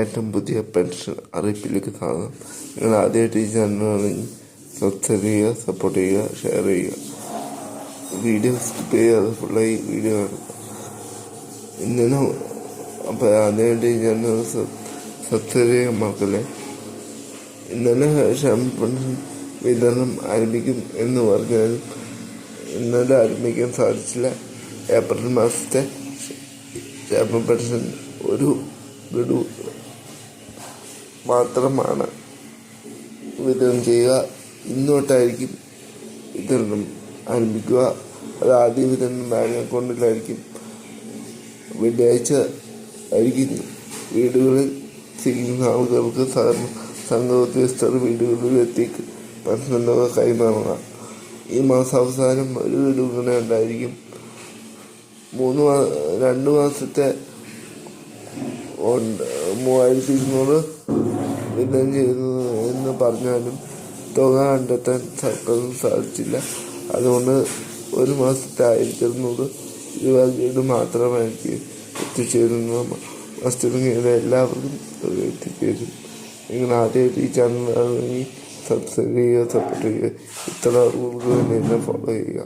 ഏറ്റവും പുതിയ പെൻഷൻ അറിയിപ്പിലേക്ക് കാണാം. നിങ്ങൾ ആദ്യമായിട്ട് ഈ ചാനലാണെങ്കിൽ സബ്സ്ക്രൈബ് ചെയ്യുക, സപ്പോർട്ട് ചെയ്യുക, ഷെയർ ചെയ്യുക. വീഡിയോ സ്കിപ്പ് ചെയ്യാതെ ഫുള്ളായി വീഡിയോ കാണുക. ഇന്നലെ അപ്പോൾ ആദ്യമായിട്ട് ഈ ചാനൽ സബ്സ്ക്രൈബ് ചെയ്യാൻ മറക്കല്ലേ. ഇന്നലെ ക്ഷേമ പെൻഷൻ വിതരണം ആരംഭിക്കും എന്ന് പറഞ്ഞാലും ഇന്നലെ ആരംഭിക്കാൻ സാധിച്ചില്ല. ഏപ്രിൽ മാസത്തെ ക്ഷേമ പെൻഷൻ ഒരു ഗഡു മാത്രമാണ് വിതരണം ചെയ്യുക. ഇന്നോട്ടായിരിക്കും വിതരണം ആരംഭിക്കുക. അത് ആദ്യ വിതരണം ബാങ്ക് അക്കൗണ്ടിലായിരിക്കും. വെള്ളിയാഴ്ച ആയിരിക്കും വീടുകളിൽ ചെയ്യുന്ന ആളുകൾക്ക് സംഘ ഉദ്യോഗസ്ഥർ വീടുകളിൽ എത്തി പെൻഷൻ തുക കൈമാറുക. ഈ മാസാവസാനം ഒരു ഗഡു ഇങ്ങനെ ഉണ്ടായിരിക്കും. 2 മാസത്തെ 3200 വിതരണം ചെയ്തു എന്ന് പറഞ്ഞാലും തുക കണ്ടെത്താൻ സർക്കാരിന് സാധിച്ചില്ല. അതുകൊണ്ട് ഒരു മാസത്തെ 1200 രൂപ ഗഡു മാത്രമായിരിക്കും എത്തിച്ചേരുന്ന മസ്റ്റിറങ്ങിയത് എല്ലാവർക്കും തുക എത്തിച്ചേരും. നിങ്ങൾ ആദ്യമായിട്ട് ഈ ചാനൽ സബ്സ്ക്രൈബ് ചെയ്യുക, സപ്പോർട്ട് ചെയ്യുക. ഇത്ര അറിവുകൾ തന്നെ ഫോളോ ചെയ്യുക.